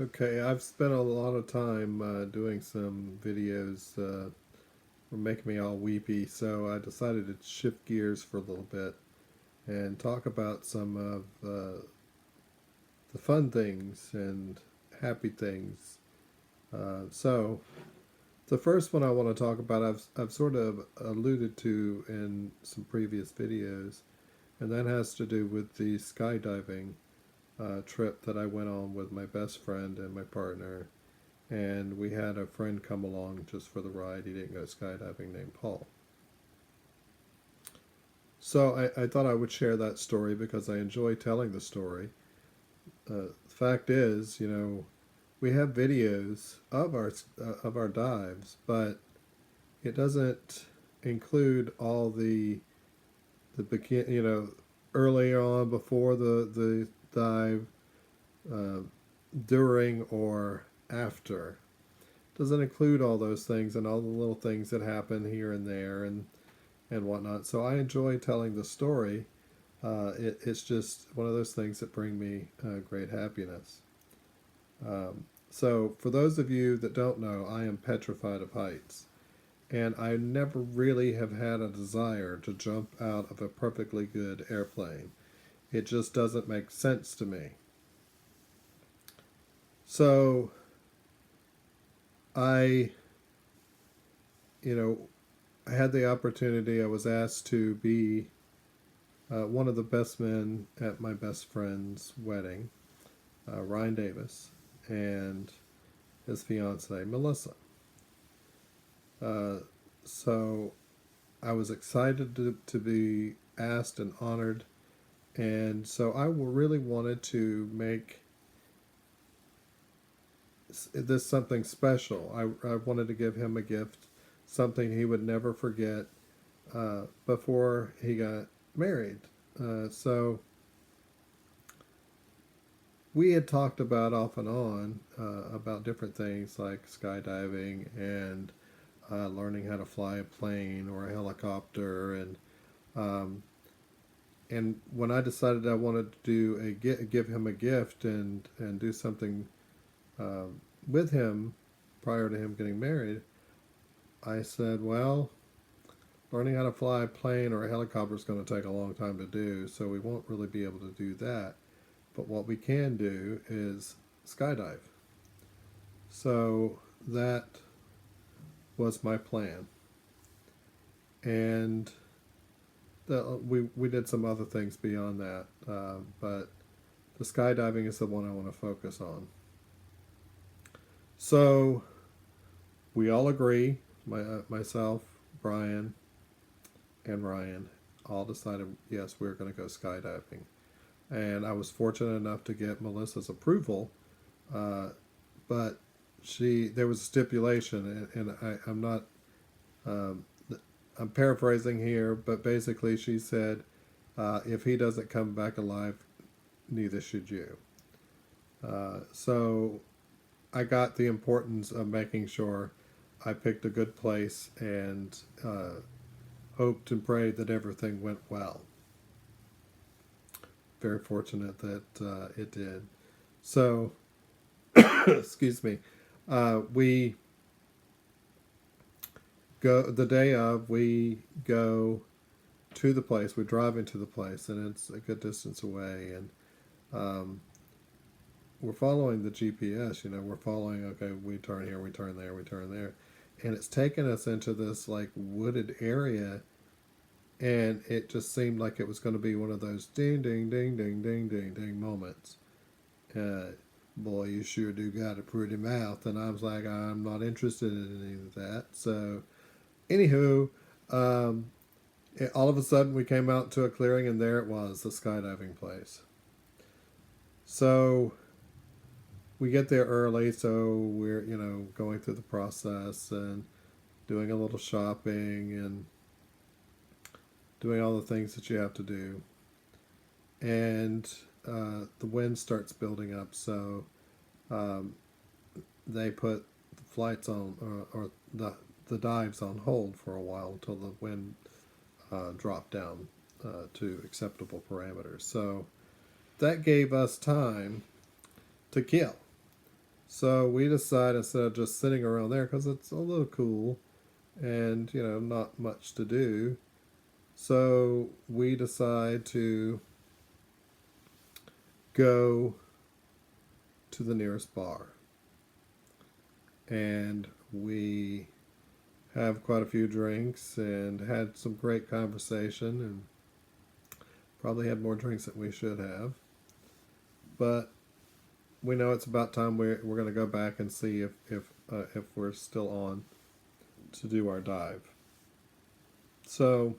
Okay, I've spent a lot of time doing some videos were making me all weepy, so I decided to shift gears for a little bit and talk about some of the fun things and happy things. So the first one I want to talk about, I've sort of alluded to in some previous videos, and that has to do with the skydiving trip that I went on with my best friend and my partner. And we had a friend come along just for the ride. He didn't go skydiving, named Paul. So I thought I would share that story because I enjoy telling the story. The fact is, we have videos of our dives, but it doesn't include all the begin, early on before the dive, uh, during or after. Doesn't include all those things and all the little things that happen here and there and whatnot. So I enjoy telling the story. It's just one of those things that bring me great happiness. So for those of you that don't know, I am petrified of heights. And I never really have had a desire to jump out of a perfectly good airplane. It just doesn't make sense to me. So I, you know, I had the opportunity, I was asked to be one of the best men at my best friend's wedding, Ryan Davis, and his fiancee, Melissa. Uh, so I was excited to be asked and honored. And so I really wanted to make this something special. I wanted to give him a gift, something he would never forget before he got married. So we had talked about off and on about different things like skydiving and learning how to fly a plane or a helicopter, um, and when I decided I wanted to do give him a gift and do something with him prior to him getting married, I said, well, learning how to fly a plane or a helicopter is going to take a long time to do, so we won't really be able to do that. But what we can do is skydive. So that was my plan. And we did some other things beyond that, but the skydiving is the one I want to focus on. So we all agree, myself, Brian, and Ryan, all decided yes, we were going to go skydiving. And I was fortunate enough to get Melissa's approval, uh, but there was a stipulation, and I'm not, um, I'm paraphrasing here, but basically she said, if he doesn't come back alive, neither should you. So I got the importance of making sure I picked a good place and hoped and prayed that everything went well. Very fortunate that it did. So, excuse me, we go the day of. We go to the place. We drive into the place, and it's a good distance away. And um, we're following the GPS. We're following. Okay, we turn here, we turn there, we turn there, and it's taken us into this like wooded area. And it just seemed like it was going to be one of those ding, ding, ding, ding, ding, ding, ding moments. Uh, Boy, you sure do got a pretty mouth. And I was like, I'm not interested in any of that. So, anywho, um, all of a sudden we came out to a clearing, and there it was, the skydiving place. So we get there early, so we're going through the process and doing a little shopping and doing all the things that you have to do. And the wind starts building up, so um, they put the flights on or the dives on hold for a while until the wind dropped down to acceptable parameters. So that gave us time to kill. So we decide, instead of just sitting around there, because it's a little cool and, not much to do, so we decide to go to the nearest bar. And we have quite a few drinks and had some great conversation, and probably had more drinks than we should have. But we know it's about time we're going to go back and see if we're still on to do our dive. So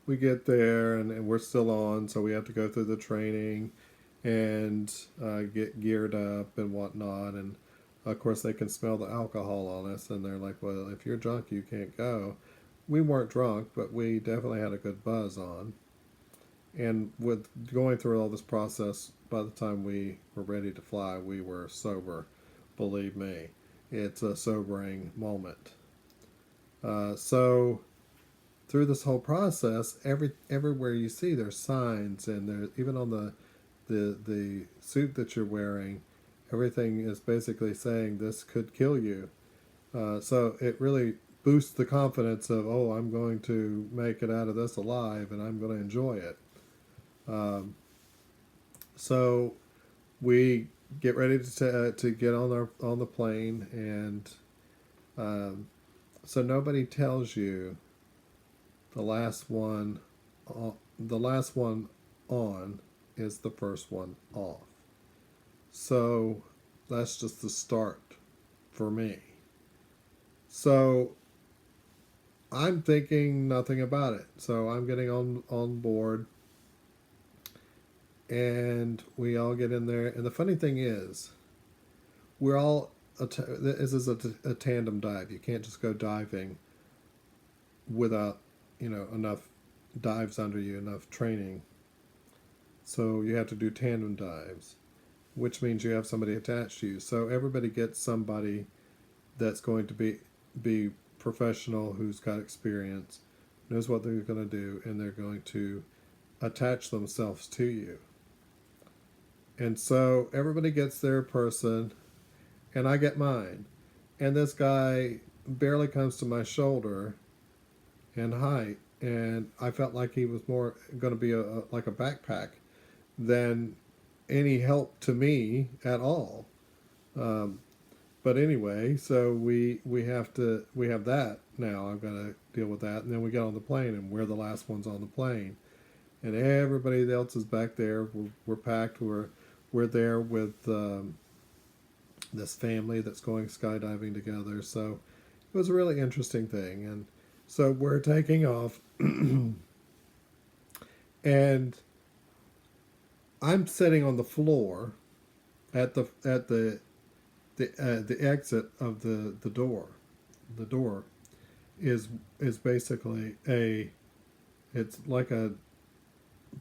we get there, and we're still on, so we have to go through the training and get geared up and whatnot. And of course, they can smell the alcohol on us, and they're like, "Well, if you're drunk, you can't go." We weren't drunk, but we definitely had a good buzz on. And with going through all this process, by the time we were ready to fly, we were sober. Believe me, it's a sobering moment. So through this whole process, everywhere you see, there's signs, and there's even on the suit that you're wearing, everything is basically saying this could kill you. So it really boosts the confidence of, oh, I'm going to make it out of this alive, and I'm going to enjoy it. Um, so we get ready to get on the plane, and um, so nobody tells you the last one. The last one on is the first one off. So that's just the start for me. So I'm thinking nothing about it. So I'm getting on board, and we all get in there. And the funny thing is, we're all this is a tandem dive. You can't just go diving without enough dives under you, enough training. So you have to do tandem dives, which means you have somebody attached to you. So everybody gets somebody that's going to be professional, who's got experience, knows what they're going to do, and they're going to attach themselves to you. And so everybody gets their person, and I get mine. And this guy barely comes to my shoulder in height, and I felt like he was more going to be like a backpack than any help to me at all. Um, but anyway, so we have that now. I've got to deal with that, and then we get on the plane, and we're the last ones on the plane, and everybody else is back there. We're packed. We're there with this family that's going skydiving together. So it was a really interesting thing, and so we're taking off, and I'm sitting on the floor at the exit of the door. The door is basically it's like a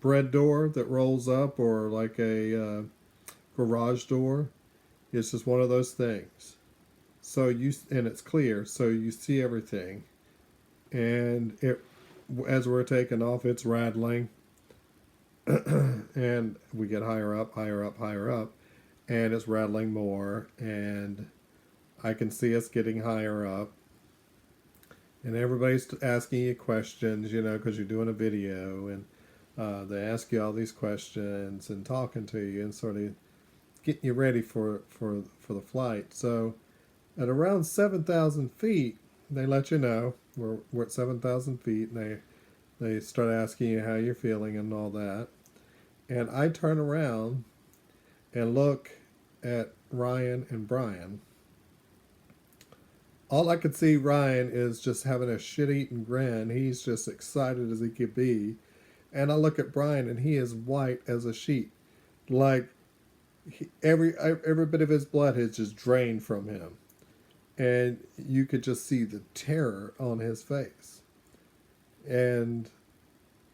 bread door that rolls up, or like a garage door. It's just one of those things. So and it's clear, so you see everything, and it as we're taking off, it's rattling, and we get higher up, higher up, higher up, and it's rattling more, and I can see us getting higher up, and everybody's asking you questions, because you're doing a video, and they ask you all these questions and talking to you and sort of getting you ready for the flight. So at around 7,000 feet, they let you know we're at 7,000 feet, and they start asking you how you're feeling and all that. And I turn around and look at Ryan and Brian. All I could see Ryan is just having a shit-eating grin. He's just excited as he could be. And I look at Brian, and he is white as a sheet. Like every bit of his blood has just drained from him. And you could just see the terror on his face. And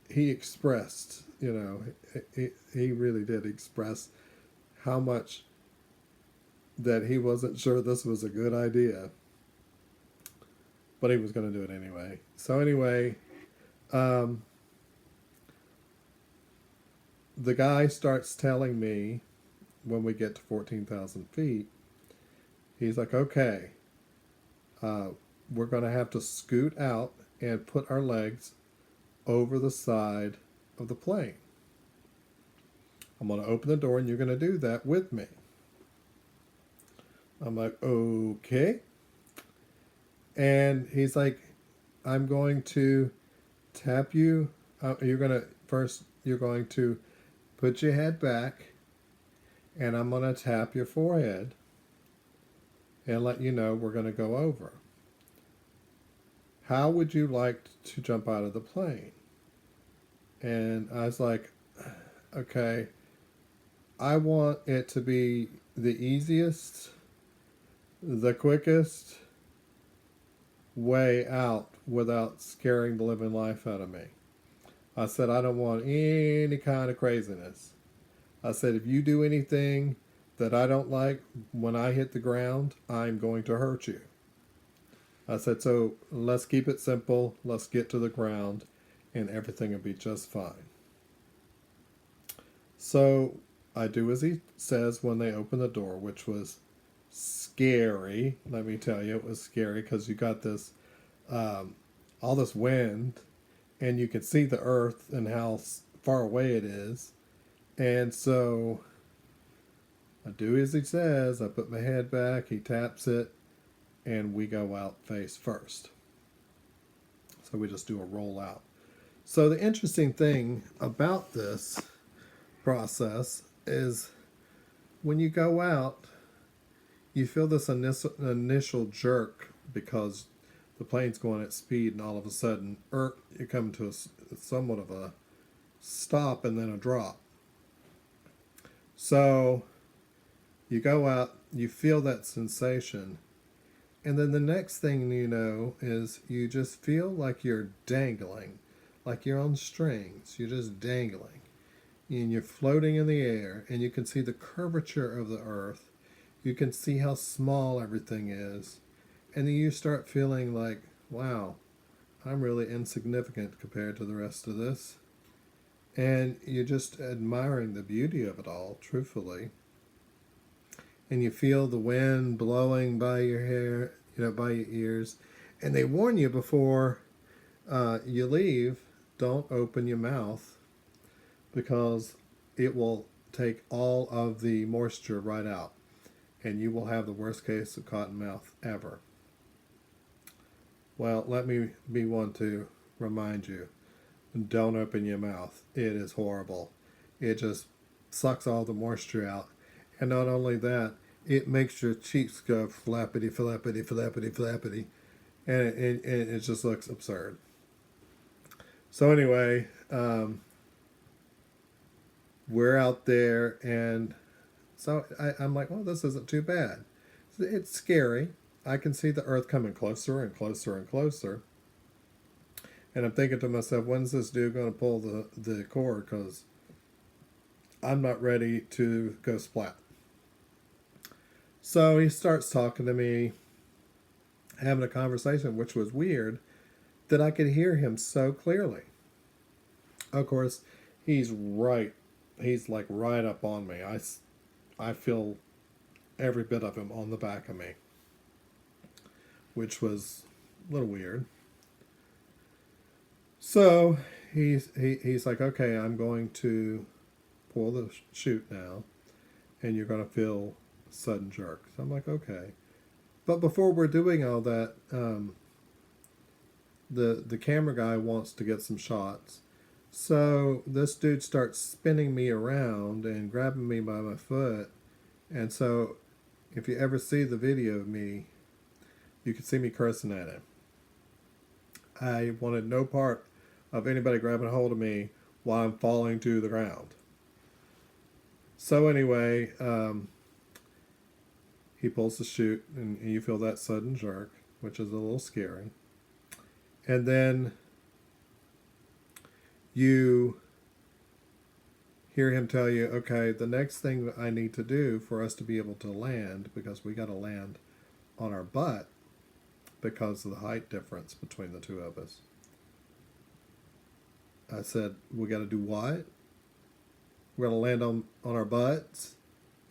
he expressed, he really did express how much that he wasn't sure this was a good idea, but he was going to do it anyway. So anyway, the guy starts telling me when we get to 14,000 feet, he's like, okay, uh, we're going to have to scoot out and put our legs over the side of the plane. I'm going to open the door and you're going to do that with me. I'm like, okay. And he's like, I'm going to tap you. You're going to put your head back and I'm going to tap your forehead and let you know we're going to go over. How would you like to jump out of the plane? And I was like, okay, I want it to be the easiest, the quickest way out without scaring the living life out of me. I said, I don't want any kind of craziness. I said, if you do anything that I don't like when I hit the ground, I'm going to hurt you. I said, so let's keep it simple. Let's get to the ground and everything will be just fine. So I do as he says when they open the door, which was scary. Let me tell you, it was scary because you got this, all this wind and you can see the earth and how far away it is. And so I do as he says. I put my head back, he taps it, and we go out face first. So we just do a roll out. So the interesting thing about this process is when you go out, you feel this initial jerk because the plane's going at speed and all of a sudden, you come to somewhat of a stop and then a drop. So you go out, you feel that sensation, and then the next thing you know is you just feel like you're dangling, like you're on strings. You're just dangling. And you're floating in the air, and you can see the curvature of the earth. You can see how small everything is. And then you start feeling like, wow, I'm really insignificant compared to the rest of this. And you're just admiring the beauty of it all, truthfully. And you feel the wind blowing by your hair, by your ears. And they warn you before you leave, don't open your mouth because it will take all of the moisture right out. And you will have the worst case of cotton mouth ever. Well, let me be one to remind you, don't open your mouth. It is horrible. It just sucks all the moisture out. And not only that, it makes your cheeks go flappity, flappity, flappity, flappity. And it just looks absurd. So anyway, we're out there, and so I'm like, well, this isn't too bad. It's scary. I can see the earth coming closer and closer and closer. And I'm thinking to myself, when's this dude going to pull the cord? Because I'm not ready to go splat. So he starts talking to me, having a conversation, which was weird, that I could hear him so clearly. Of course, he's right. He's like right up on me. I feel every bit of him on the back of me, which was a little weird. So he's like, okay, I'm going to pull the chute now, and you're going to feel a sudden jerk. So I'm like, okay. But before we're doing all that, the camera guy wants to get some shots. So this dude starts spinning me around and grabbing me by my foot. And so if you ever see the video of me, you can see me cursing at him. I wanted no part of anybody grabbing a hold of me while I'm falling to the ground. So anyway, he pulls the chute and you feel that sudden jerk, which is a little scary. And then you hear him tell you, okay, the next thing I need to do for us to be able to land, because we got to land on our butt because of the height difference between the two of us. I said, we got to do what? We're going to land on our butts?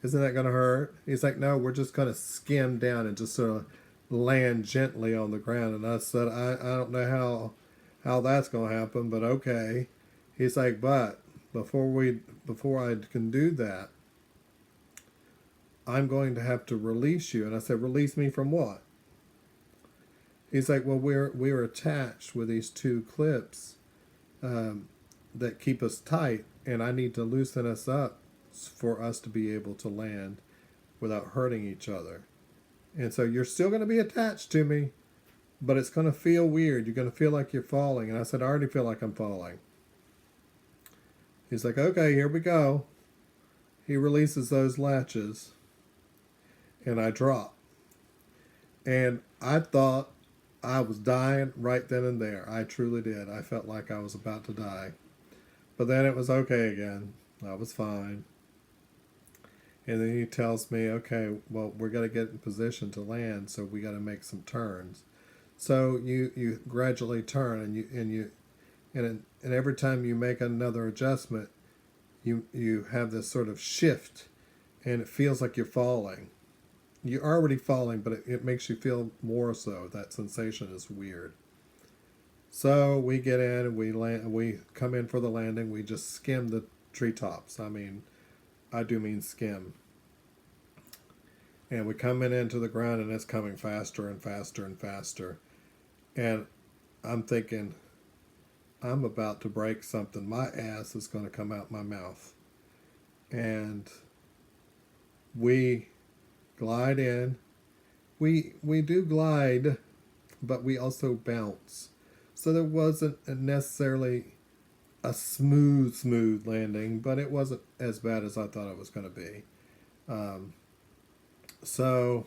Isn't that going to hurt? He's like, no, we're just going to skim down and just sort of land gently on the ground. And I said, I don't know how that's going to happen, but okay. He's like, but before I can do that, I'm going to have to release you. And I said, release me from what? He's like, well, we're attached with these two clips that keep us tight, and I need to loosen us up for us to be able to land without hurting each other. And so you're still going to be attached to me, but it's going to feel weird. You're going to feel like you're falling. And I said, I already feel like I'm falling. He's like, okay, here we go. He releases those latches, and I drop. And I thought I was dying right then and there. I truly did. I felt like I was about to die. But then it was okay again. I was fine. And then he tells me, okay, well, we're going to get in position to land, so we got to make some turns. So you gradually turn, and every time you make another adjustment, you have this sort of shift, and it feels like you're falling. You're already falling, but it makes you feel more so. That sensation is weird. So we get in and we land. We come in for the landing. We just skim the treetops. I do mean skim. And we come into the ground, and it's coming faster and faster and faster. And I'm thinking, I'm about to break something. My ass is going to come out my mouth. And we glide in. We do glide, but we also bounce. So there wasn't necessarily a smooth landing, but it wasn't as bad as I thought it was going to be. So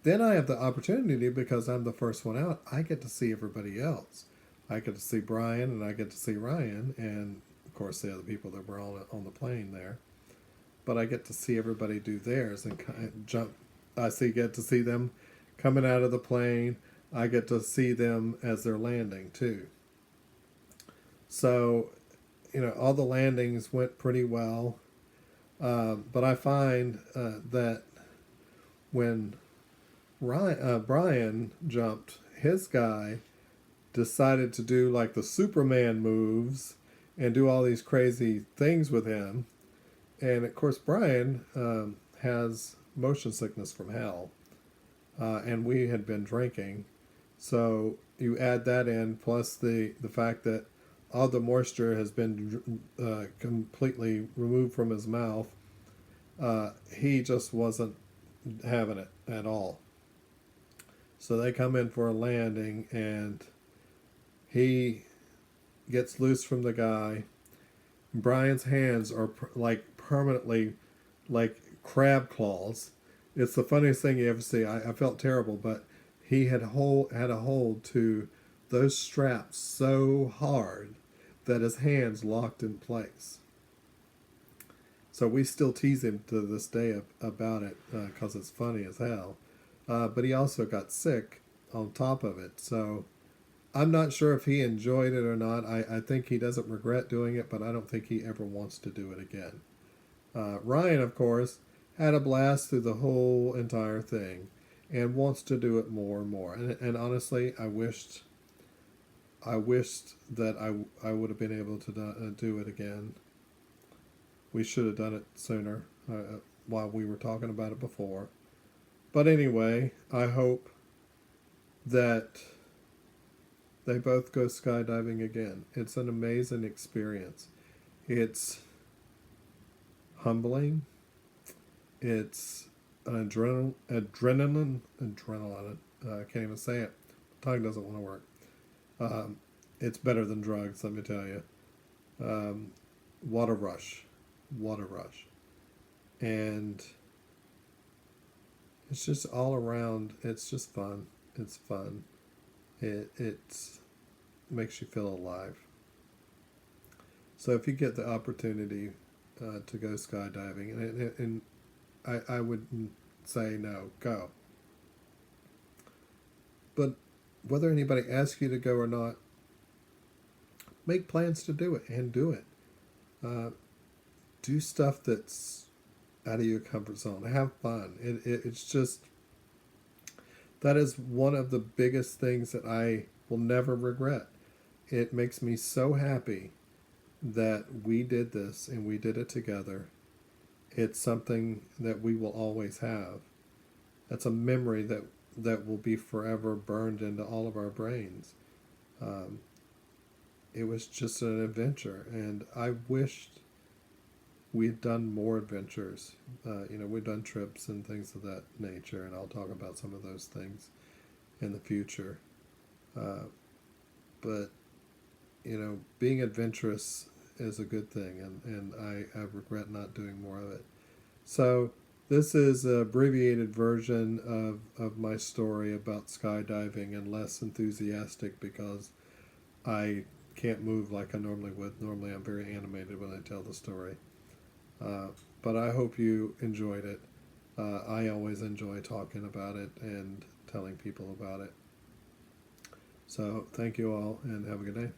then I have the opportunity, because I'm the first one out, I get to see everybody else. I get to see Brian, and I get to see Ryan, and of course the other people that were on the plane there. But I get to see everybody do theirs and kind of jump. Get to see them coming out of the plane. I get to see them as they're landing too. So, all the landings went pretty well. But I find that when Brian jumped, his guy decided to do like the Superman moves and do all these crazy things with him. And of course, Brian has motion sickness from hell. And we had been drinking. So you add that in, plus the fact that all the moisture has been completely removed from his mouth. He just wasn't having it at all. So they come in for a landing, and he gets loose from the guy. Brian's hands are permanently like crab claws. It's the funniest thing you ever see. I felt terrible, but he had a hold to those straps so hard that his hands locked in place. So we still tease him to this day about it because it's funny as hell. But he also got sick on top of it. So I'm not sure if he enjoyed it or not. I think he doesn't regret doing it, but I don't think he ever wants to do it again. Ryan, of course, had a blast through the whole entire thing and wants to do it more and more. And honestly, I wished that I would have been able to do it again. We should have done it sooner while we were talking about it before. But anyway, I hope that they both go skydiving again. It's an amazing experience. It's humbling. It's an adrenaline. I can't even say it. Tongue doesn't want to work. It's better than drugs, let me tell you. Water rush. And it's just all around. It's just fun. It's fun. It makes you feel alive. So if you get the opportunity to go skydiving, and I would say no, go. But whether anybody asks you to go or not, make plans to do it and do it. Do stuff that's out of your comfort zone. Have fun. It's just, that is one of the biggest things that I will never regret. It makes me so happy that we did this and we did it together. It's something that we will always have. That's a memory that will be forever burned into all of our brains. Um, it was just an adventure, and I wished we've done more adventures. We've done trips and things of that nature, and I'll talk about some of those things in the future. Uh, but being adventurous is a good thing, and I regret not doing more of it. So this is an abbreviated version of my story about skydiving, and less enthusiastic because I can't move like I normally would. Normally, I'm very animated when I tell the story. Uh, but I hope you enjoyed it. I always enjoy talking about it and telling people about it. So thank you all, and have a good day.